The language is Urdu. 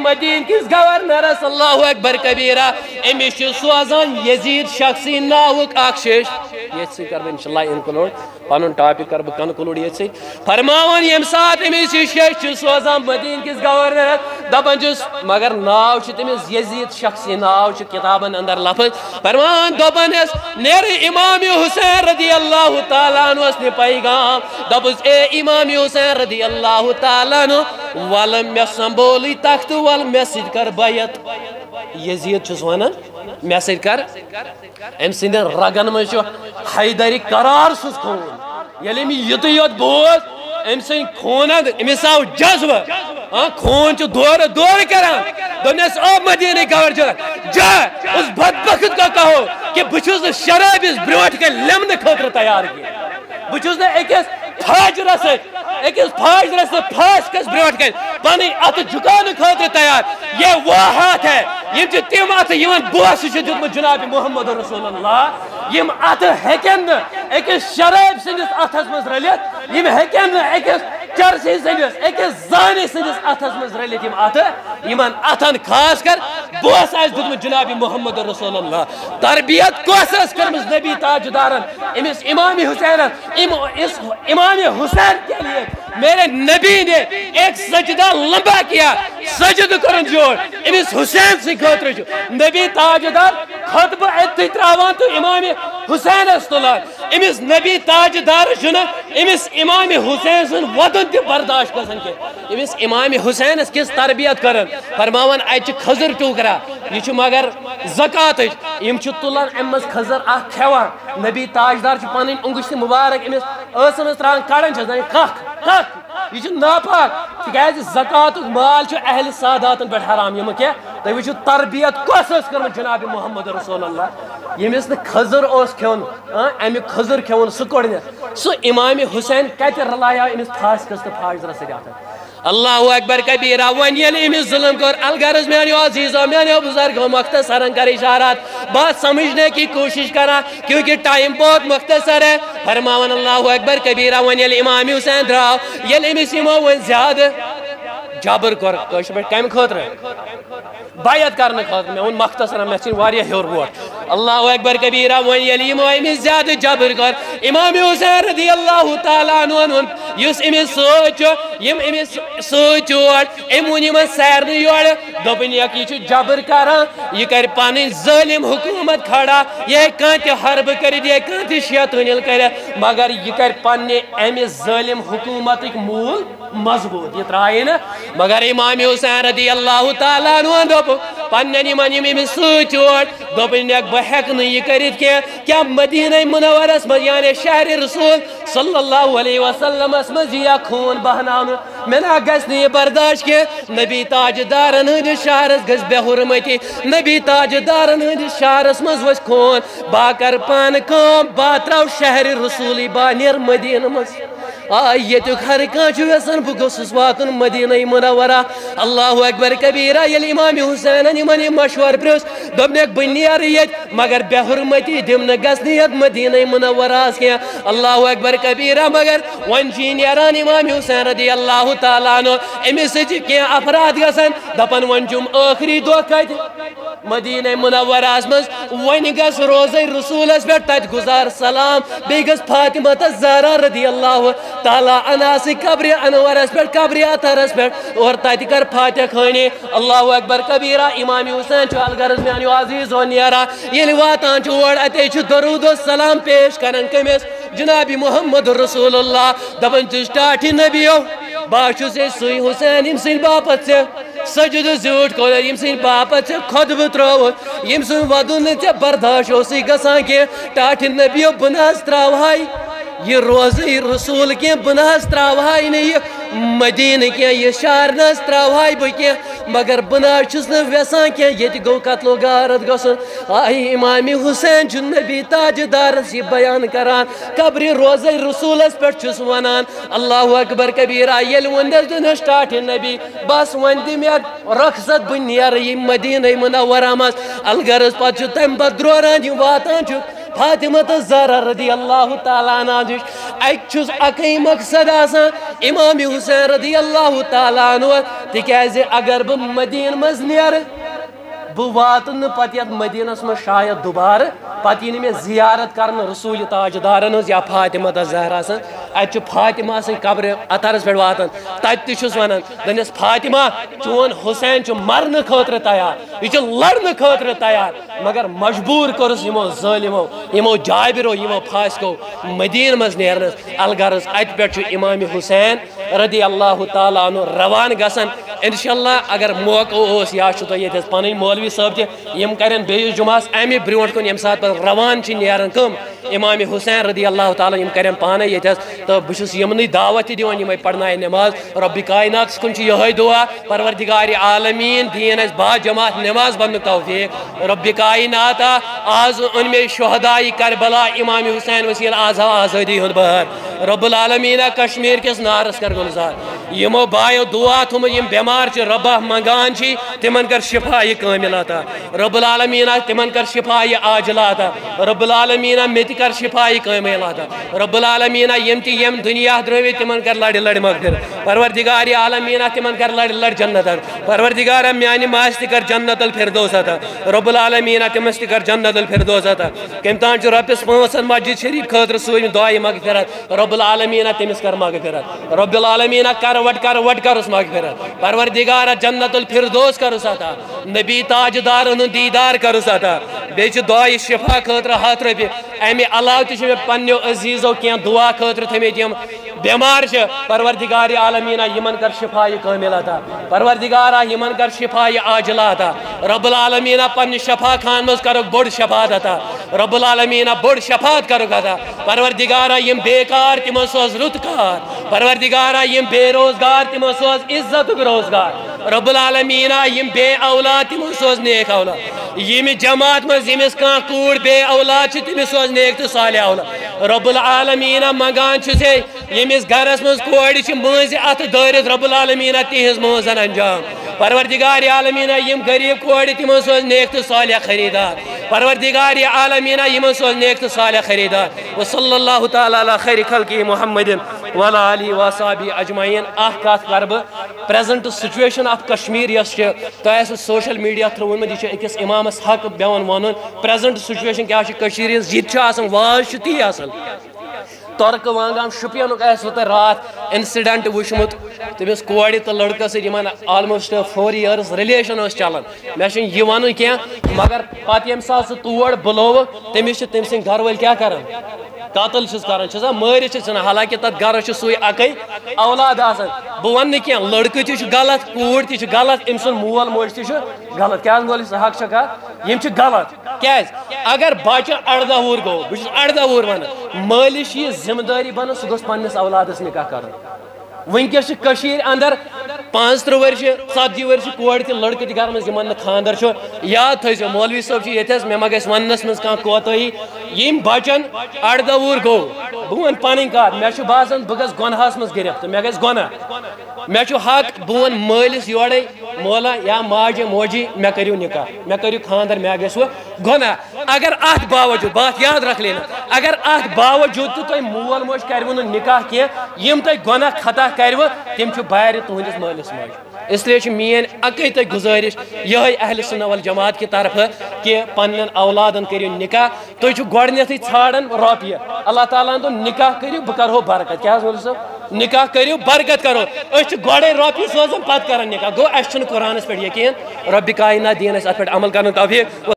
مدین کس گورنرس اللہ اکبر کبیرہ امس سوزان یزید شخصی ناوک اخشش یہ کر انشاءاللہ انکلوڈ پن ٹاپک کر بہ کنکلوڈ یہ فرماون یم سات امس یہ شش سوزان مدین کس گورنرس دپان چھس مگر ناو تمس یزید شخصی ناو کتابن اندر لفظ فرمان دپان نیر امام حسین رضی اللہ تعالیٰ عنہ نے پیغام دپس اے امام حسین رضی اللہ تعالیٰ عنہ ول مے سنبولی تخت ول مے سید کر بیعت یزید چھس ونان مے سید کر ام سندن رگن من حیدری قرار سس خون یلی می یت یوت بوز ام سن خون امس آو جذبہ خون دور دور کران دنس او مدینہ گورنر جا اس بدبخت کا کہو کہ بچوز شراب اس بروٹ کے لمن خاطر تیار کی بچوز اکس فاجرس پھاس کس بروٹ کے پانی ات جھکان خاطر تیار یہ وہ ہاتھ ہے یم تم ات بوس دیتمت جناب محمد رسول اللہ یم ات ہیکن اکس شراب سندس اتھس مز رلت یم ہیکن اکس چرسی سندس اکس زانی سندس اتھس مز رلت یم ات یمن اتن خاص کر بوس آس دیتمت جناب محمد رسول اللہ تربیت کس اس کرمز نبی تاجدارن امس امام حسین امام حسین کے لیے میرے نبی نے ایک سجدہ لمبا کیا سجد کرن جوڑ امس حسین سے خاطر نبی تاجدار خطبہ اتھی تراوان تو امام حسین استولان امس نبی تاجدار جنا امس امام حسین سن ودن تی برداشت کسن کے امس امام حسین اس کس تربیت کرن فرماون ایچ خضر ٹوکرا یہ مگر زکات یم تلان امس خضر اخ کھوان نبی تاجدار پن انگشت مبارک امس اسمس تران کڑان کھ کھ یہ ناپاک تکیاز زکات مال اہل ساداتن پہ حرام یم کیا تھی وچو تربیت کس کر جناب محمد رسول اللہ یمس نا خضر کھون امیک خضر کھون سہ کوڑ سہ امام حسین کت رلایا امس پھاس کس تو فاجرس ساتھ اللہ اکبر کبیرہ ون یل امس ظلم کر الغرض میانو عزیزو میانو بزرگو مختصراً کر اشارات بات سمجھنے کی کوشش کرا کیونکہ ٹائم بہت مختصر ہے فرماون اللہ اکبر کبیرہ ون یل امام حسین دراو یل امس یمو ون زیادہ جابر کر کم خاطر بیعت کرنے خاطر میں مختصر میں واریاہ ہیور ووٹ اللہ اکبر کبیرہ ون یل یمو امس زیادہ جابر کر امام حسین رضی اللہ تعالیٰ عنہ یس امس یم امس ون یمن سارے یور دپن یہ جبر کران یہ کر پن ظالم حکومت کھڑا یہ کان تہ حرب کرت یہ کان تہ شیعہ حنل کرت مگر یہ کر پنہ امہ ظالم حکومت مول مضبوط یہ ترائے نا مگر امام حسین رضی اللہ تعالیٰ عنہ دپ پنن یمن یم امس دپن بہ ہیک نہ یہ کرت کیا مدینہ منورس مز یعنی شہر رسول صلی اللہ علیہ وسلم مز یہ خون بہنان میں نہ گژھِ نہٕ یہ برداشت کی نبی تاجدارن ہندس شہرس گژھِ بے حرمتی نبی تاجدارن ہندس شہرس مز وس خون با کر پان کام با تراو شہر رسولی با نیر مدینہ مز یتک ہر کان یژھان بہ گوٚژھُس واتُن مدینہ منورہ اللہ اکبر کبیرہ یل امام حسین یمن یہ مشور پرژھ دوٚپنکھ بہ نیرٕ ییٚتہِ مگر بے حرمتی دم نہ گژھنہٕ یتھ مدینہ منورہس کینٛہہ اللہ اکبر کبیرہ مگر ون چھ نیران امام حسین رضی اللہ تعالیٰ عنہ امس کینٛہہ افراد گژھان دپان ون چھُم ٲخری دۄہ کتہِ مدینہ منورہس مز ون گژھ روزے رسولس پہ تت گزار سلام بیٚیہِ گژھ فاطمہ الزہرا رضی اللہ تعالیٰ عنہا سی قبر انورس پہ قبر اطہرس پہ اور تت کر فاتح خانی اللہ اکبر کبیرہ امام حسین الغرض میانو عزیزو نیرا یل واتان اور اتے درود و سلام پیش کرن کمس جناب محمد رسول اللہ دپن ٹاٹھی نبیو بہٕ چھُس سُے حسین یم سٕنٛدِ باپت ژےٚ سجد زیوٗٹھ کوٚر یم سٕنٛدِ باپت ژےٚ خۄطبہٕ ترٛووُتھ یم سُنٛد ودُن نہٕ ژےٚ برداشت اوسُے گژھان کینٛہہ ٹاٹھہِ نبیو بہٕ نہ حظ ترٛاوہاے یہ روزے رسول کی بہ نہ حظ ترٛاوہاے نہٕ یہ مدینہ کینٛہہ یہ شہر نہ حظ ترٛاوہاے بہٕ کینٛہہ مگر بہ نہ چھُس نہٕ ویژھان کینٛہہ ییٚتہِ گوٚو قتل و غارت گژھُن امام حسین چھُ نبی تاجدارس یہ بیان کران قبر روزے رسولس پہ چھُس ونان اللہ اکبر کبیرہ ییٚلہِ ووٚننس دوٚپنس ٹاٹھہِ نبی بس وۄنۍ دِ مےٚ رخصت بہٕ نیرٕ یہِ مدینہ منورہ منٛز الغرض پتہٕ چھُ تمہِ پتہٕ دروران یہِ واتان چھُ فاطمہ الزہرا رضی اللہ تعالیٰ عنہا نش اچھس اکی مقصد آسان امام حسین رضی اللہ تعالیٰ عنہ تکیازِ اگر بہ مدینہ مز نیر بہ واتن پتہ یت مدینس مز شاید دوبارہ پتہ یہ میں زیارت کرن رسول تاجدارن یا فاطمہ زہرا سن اتھ فاطمہ سن قبر اترس پہ واتن تت تس ونان دنس فاطمہ چون حسین مرن خاطر تیار یہ لڑن خاطر تیار مگر مجبور کرس یمو ظالمو یمو جابرو یمو فاسکو مدینہ مز نیرنس الغرض ات پہ امام حسین رضی اللہ تعالیٰ عنہ روان گسن انشاءاللہ اگر موقع اس یا یہ پن مولوی صاحب تم کرن بیس جمعس امہ برو کن یم سات روان نیران کم امام حسین رضی اللہ تعالیٰ یم کرن پانے یہ تو بس یمن دعوت دان یم پڑھنائے نماز رب کائنات کن یہ دعا پروردگار عالمین دین اس با جماعت نماز بن توفیق رب کائنات آز ان میں شہداء کربلا امام حسین وسیل آزا آزادی ہند بہر رب العالمین کشمیر کس نارس کر گلزار یمو بایو دعا تھوم یم بیمار چھ ربہ منگان چھ تمن کر شفا کامل عطا رب العالمین تمن کر شفا عاجل عطا رب العالمین مت کر شفا کامل عطا رب العالمین یم دنیا دروی تمن کر لڑ لڑ مغفر پروردگار عالمین تمن کر لڑ لڑ جنت پروردگار میانی ماس تہ کر جنت الفردوس عطا رب العالمین تمس تہ کر جنت الفردوس عطا کم تان چھ ربس پانچن مسجد شریف خاطر سوی دعائے مغفرت رب العالمین تمس کر مغفرت رب العالمین کر وٹ کر اس مغفرت پروردگار جنت الفردوس کر اس عطا نبی تاجدار دیدار کر اس عطا بیچ دعائے شفا خاطر ہاتھ رپی امی علاوہ تہ پنیو عزیزو کی دعا خاطر تھمت یم بیمار پروردگار عالمین یمن کر شفا کامل عطا پروردگار یمن کر شفا عاجل عطا رب العالمین پنہ شفا خان مز کرو بڑ شفاعت عطا رب العالمین بڑ شفاعت کرو عطا پروردگار یم بیکار تمو سوز رت کار پروردگار یم بے روزگار تمو سوز عزت روزگار رب العالمین یم بے اولاد تمو سوز نیک اولاد یم جماعت مز یمس کان کوڑ بے اولاد تمس سوز نیک تو صالح اولاد رب العالمین منگان چھے یمس گھرس مز کوڑ مز ات دارت رب العالمین تہذ موزن انجام پروردگار عالمین یم غریب کوڑ تمو سوز نیک تو صالح خریدار پروردگار عالمین یم سوز نیک تو صالح خریدار وصلی اللہ تعالی علی خیر خلقہ محمد وعلی آلہ وصحبہ اجمعین اخ کت کر بہ پریزنٹ سچویشن آف کشمیر یس تہ سوشل میڈیا تھرو ونمت یہ اکس امامس حق بیان ون پریزنٹ سچویشن کیا کشیر ہز یہ واز تی اصل ترک وانگام شپین تہ رات انسیڈنٹ وچمت تمس کوڑ تو لڑکس ستن آلموسٹ 4 years ریلیشن چلان مے یہ ون کی مگر پتہ یم سات سہ تور بلو تمس تم سند گھر ول کیا کران قتل کران مارت ثان حالانکہ تر گھر سوئی اکی اولاد آسان بہ ون کی لڑکہ تہ غلط کوڑ تہ غلط ام سن مول موج تہ غلط کیا مولوی حق شکا یم غلط کیاز اگر بچہ 18 وُہر گو بہ 18 وُہر ون مالس یہ ذمہ داری بن سہ گوس پنس اولادس نکاح کرن ونکس اندر 35 ورش 40 ورش کوڑ تہ لڑکہ تہ گھر مز یمن خاندر یاد تھو مولوی صاحب یہ مے ما گھس ونس مز کھانا کوتاہی یم بچن 18 وُہر گو بہ ون پن کت مے باسان بہ گھس گناہس مز گرفت مے گھس گناہ مے حق بہ ون مالس یورے مولا یا ماجہ موجی مے کریو نکاح مے کریو خاندر مے گھس گناہ اگر ات باوجود بات یاد رکھ لینا اگر ات باوجود تہ تہ مول موج کرو نکاح کی یم تہ گناہ خطا کرو تم بار تہندس مالس ماج اس لیے مین اکی تہ گزارش یہ اہل سنہ والجماعت کی طرف کہ پن اولادن کرو نکاح تھی گۄڈنیتھٕے ژھانڈان رۄپیہِ اللہ تعالیٰ ہن دوٚپ نکاح کٔرِو بہٕ کرہو برکت کیٛاہ حظ مولوی صٲب نکاح کٔرِو برکت کرو أسۍ چھِ گۄڈے رۄپیہِ سوزان پتہٕ کران نکاح گوٚو اَسہِ چھُنہٕ قرآنس پٮ۪ٹھ یقیٖن رۄبِ کاینات دِیِن اَسہِ اتھ پٮ۪ٹھ عمل کرنُک توفیٖق